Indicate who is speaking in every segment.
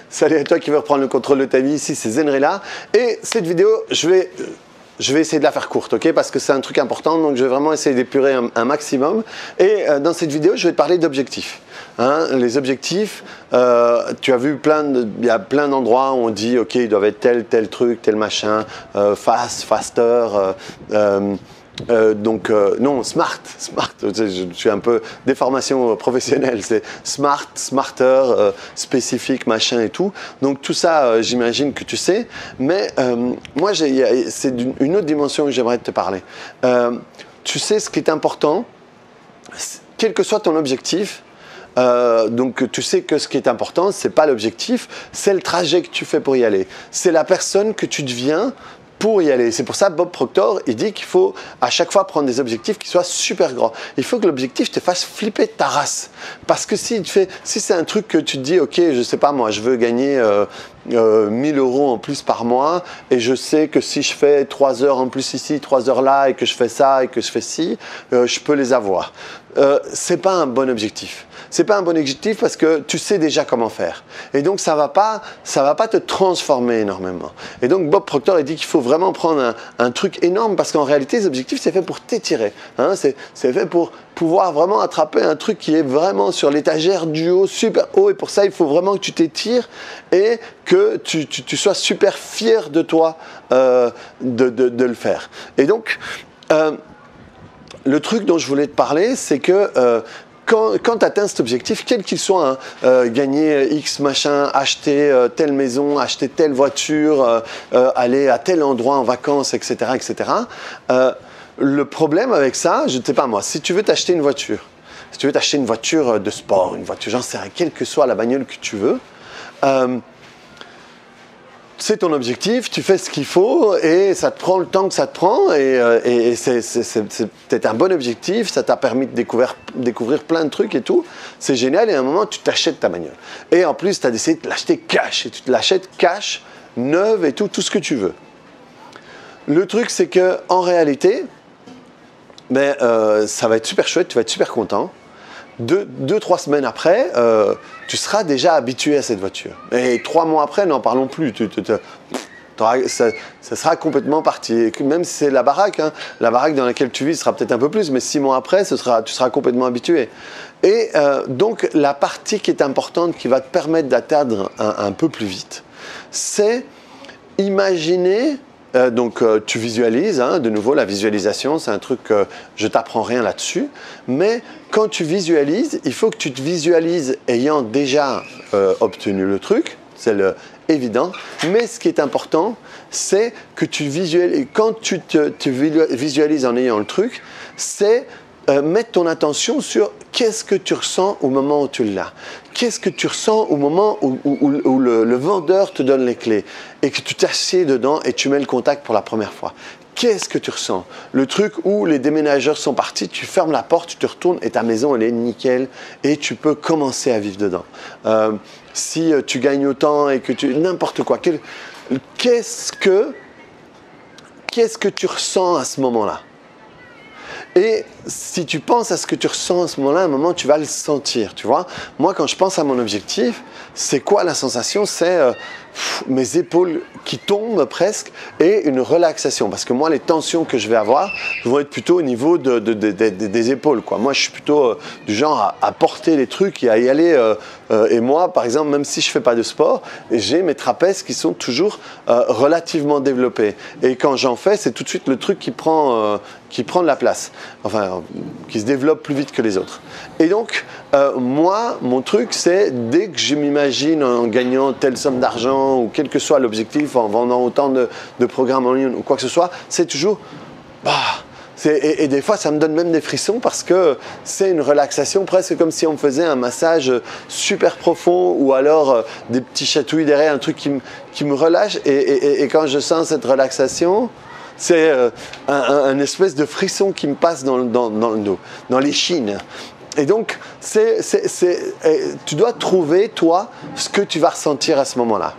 Speaker 1: Salut à toi qui veux reprendre le contrôle de ta vie. Ici, c'est Zenrela. Et cette vidéo, je vais essayer de la faire courte, ok? Parce que c'est un truc important, donc je vais vraiment essayer d'épurer un maximum. Et dans cette vidéo, je vais te parler d'objectifs. Hein, les objectifs, tu as vu il y a plein d'endroits où on dit, ok, ils doivent être tel truc, tel machin, faster. Non, smart, je suis un peu des formations professionnelles, c'est smart, smarter, spécifique, machin et tout. Donc tout ça, j'imagine que tu sais, mais moi, c'est une autre dimension que j'aimerais te parler. Tu sais ce qui est important, quel que soit ton objectif, donc tu sais que ce qui est important, c'est pas l'objectif, c'est le trajet que tu fais pour y aller. C'est la personne que tu deviens pour y aller. C'est pour ça Bob Proctor, il dit qu'il faut à chaque fois prendre des objectifs qui soient super grands. Il faut que l'objectif te fasse flipper ta race. Parce que si c'est un truc que tu te dis, ok, je sais pas moi, je veux gagner 1000 € en plus par mois et je sais que si je fais 3 heures en plus ici, 3 heures là et que je fais ça et que je fais ci, je peux les avoir. C'est pas un bon objectif. C'est pas un bon objectif parce que tu sais déjà comment faire. Et donc ça va pas te transformer énormément. Et donc Bob Proctor, il dit qu'il faut vraiment prendre un truc énorme parce qu'en réalité, les objectifs, c'est fait pour t'étirer. Hein, c'est fait pour pouvoir vraiment attraper un truc qui est vraiment sur l'étagère du haut, super haut. Et pour ça, il faut vraiment que tu t'étires et que tu sois super fier de toi de le faire. Et donc, le truc dont je voulais te parler, c'est que quand tu atteins cet objectif, quel qu'il soit, hein, gagner X machin, acheter telle maison, acheter telle voiture, aller à tel endroit en vacances, etc., etc., le problème avec ça, je ne sais pas moi, si tu veux t'acheter une voiture, si tu veux t'acheter une voiture de sport, une voiture, j'en sais rien, quelle que soit la bagnole que tu veux, c'est ton objectif, tu fais ce qu'il faut et ça te prend le temps que ça te prend et c'est peut-être un bon objectif, ça t'a permis de découvrir plein de trucs et tout, c'est génial et à un moment tu t'achètes ta bagnole. Et en plus tu as décidé de l'acheter cash et tu te l'achètes cash, neuve et tout ce que tu veux. Le truc c'est que en réalité, ça va être super chouette, tu vas être super content. 2-3 semaines après, tu seras déjà habitué à cette voiture. Et 3 mois après, n'en parlons plus. Ça sera complètement parti. Même si c'est la baraque, hein, la baraque dans laquelle tu vis sera peut-être un peu plus, mais 6 mois après, tu seras complètement habitué. Et donc, la partie qui est importante, qui va te permettre d'atteindre un peu plus vite, c'est imaginer. Donc tu visualises, hein, de nouveau la visualisation, c'est un truc que je t'apprends rien là-dessus, mais quand tu visualises, il faut que tu te visualises ayant déjà obtenu le truc, c'est évident, mais ce qui est important, c'est que tu visualises, quand tu te visualises en ayant le truc, c'est mettre ton attention sur qu'est-ce que tu ressens au moment où tu l'as. Qu'est-ce que tu ressens au moment où le vendeur te donne les clés et que tu t'assieds dedans et tu mets le contact pour la première fois. Qu'est-ce que tu ressens? Le truc où les déménageurs sont partis, tu fermes la porte, tu te retournes et ta maison elle est nickel et tu peux commencer à vivre dedans. Si tu gagnes autant et que n'importe quoi, qu'est-ce que tu ressens à ce moment-là? Et si tu penses à ce que tu ressens à ce moment-là, à un moment, tu vas le sentir, tu vois. Moi, quand je pense à mon objectif, c'est quoi la sensation? C'est mes épaules qui tombent presque et une relaxation. Parce que moi, les tensions que je vais avoir vont être plutôt au niveau des épaules, quoi. Moi, je suis plutôt du genre à porter les trucs et à y aller. Et moi, par exemple, même si je ne fais pas de sport, j'ai mes trapèzes qui sont toujours relativement développés. Et quand j'en fais, c'est tout de suite le truc qui prend de la place. Enfin, qui se développe plus vite que les autres. Et donc, moi, mon truc, c'est dès que je m'imagine en gagnant telle somme d'argent ou quel que soit l'objectif, en vendant autant de programmes en ligne ou quoi que ce soit, c'est toujours... Et des fois, ça me donne même des frissons parce que c'est une relaxation presque comme si on me faisait un massage super profond ou alors des petits chatouilles derrière, un truc qui me relâche. Et quand je sens cette relaxation... c'est un espèce de frisson qui me passe dans le dos, dans les chines. Et donc, tu dois trouver, toi, ce que tu vas ressentir à ce moment-là.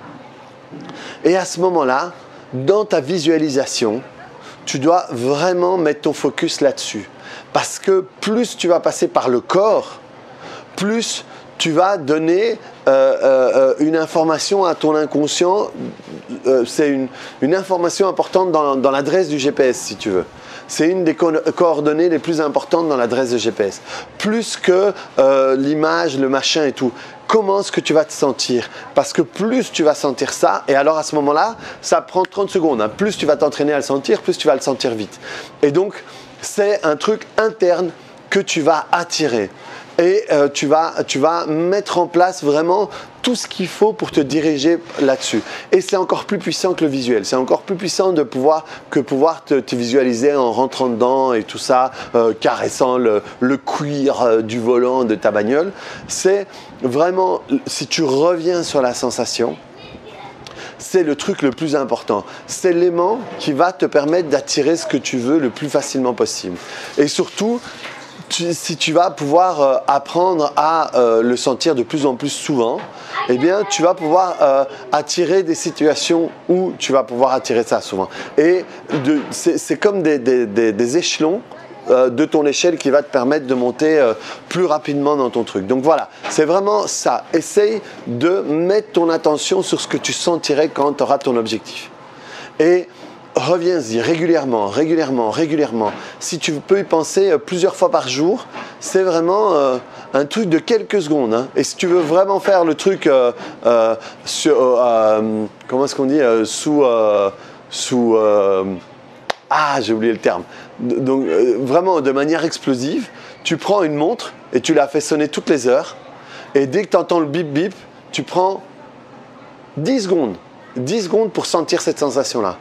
Speaker 1: Et à ce moment-là, dans ta visualisation, tu dois vraiment mettre ton focus là-dessus. Parce que plus tu vas passer par le corps, plus tu vas donner une information à ton inconscient, c'est une information importante dans l'adresse du GPS, si tu veux. C'est une des coordonnées les plus importantes dans l'adresse de GPS. Plus que l'image, le machin et tout. Comment est-ce que tu vas te sentir? Parce que plus tu vas sentir ça, et alors à ce moment-là, ça prend 30 secondes. Hein. Plus tu vas t'entraîner à le sentir, plus tu vas le sentir vite. Et donc, c'est un truc interne que tu vas attirer. Et tu vas mettre en place vraiment tout ce qu'il faut pour te diriger là-dessus. Et c'est encore plus puissant que le visuel. C'est encore plus puissant de pouvoir te visualiser en rentrant dedans et tout ça, caressant le cuir du volant de ta bagnole. C'est vraiment, si tu reviens sur la sensation, c'est le truc le plus important. C'est l'aimant qui va te permettre d'attirer ce que tu veux le plus facilement possible. Et surtout, si tu vas pouvoir apprendre à le sentir de plus en plus souvent, eh bien, tu vas pouvoir attirer des situations où tu vas pouvoir attirer ça souvent. Et c'est comme des échelons de ton échelle qui va te permettre de monter plus rapidement dans ton truc. Donc voilà, c'est vraiment ça. Essaye de mettre ton attention sur ce que tu sentirais quand tu auras ton objectif. Et reviens-y régulièrement. Si tu peux y penser plusieurs fois par jour, c'est vraiment un truc de quelques secondes. Hein. Et si tu veux vraiment faire le truc comment est-ce qu'on dit j'ai oublié le terme. Donc vraiment de manière explosive, tu prends une montre et tu la fais sonner toutes les heures. Et dès que tu entends le bip bip, tu prends 10 secondes. 10 secondes pour sentir cette sensation-là.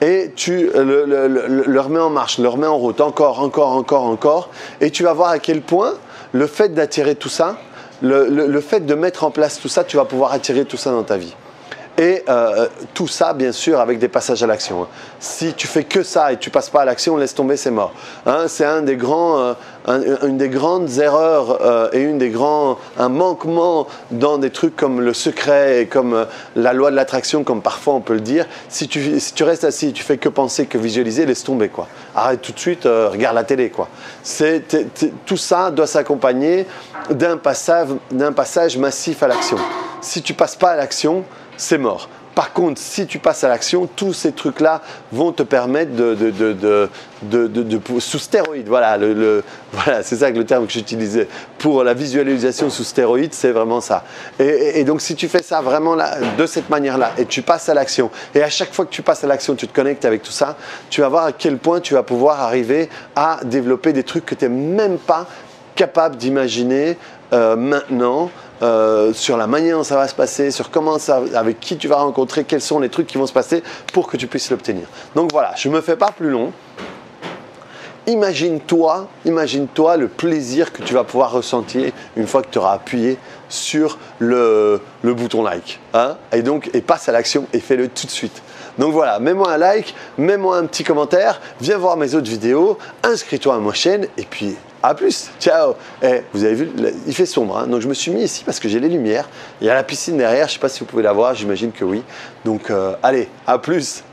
Speaker 1: Et tu le remets en marche, le remets en route, encore. Et tu vas voir à quel point le fait d'attirer tout ça, le fait de mettre en place tout ça, tu vas pouvoir attirer tout ça dans ta vie. Et tout ça, bien sûr, avec des passages à l'action. Hein. Si tu fais que ça et tu passes pas à l'action, laisse tomber, c'est mort. Hein, c'est une des grandes erreurs et un manquement dans des trucs comme le secret et comme la loi de l'attraction, comme parfois on peut le dire. Si tu restes assis, tu fais que penser, que visualiser, laisse tomber, quoi. Arrête tout de suite, regarde la télé, quoi. Tout ça doit s'accompagner d'un passage massif à l'action. Si tu passes pas à l'action, c'est mort. Par contre, si tu passes à l'action, tous ces trucs-là vont te permettre sous stéroïdes. Voilà, voilà, c'est ça que le terme que j'utilisais pour la visualisation sous stéroïdes, c'est vraiment ça. Et donc, si tu fais ça vraiment de cette manière-là et tu passes à l'action, et à chaque fois que tu passes à l'action, tu te connectes avec tout ça, tu vas voir à quel point tu vas pouvoir arriver à développer des trucs que tu n'es même pas capable d'imaginer maintenant. Sur la manière dont ça va se passer, sur avec qui tu vas rencontrer, quels sont les trucs qui vont se passer pour que tu puisses l'obtenir. Donc voilà, je ne me fais pas plus long. Imagine-toi le plaisir que tu vas pouvoir ressentir une fois que tu auras appuyé sur le bouton like. Hein, et passe à l'action et fais-le tout de suite. Donc voilà, mets-moi un like, mets-moi un petit commentaire, viens voir mes autres vidéos, inscris-toi à ma chaîne et puis à plus, ciao. Vous avez vu, il fait sombre, hein, donc je me suis mis ici parce que j'ai les lumières. Il y a la piscine derrière, je ne sais pas si vous pouvez la voir, j'imagine que oui. Donc allez, à plus.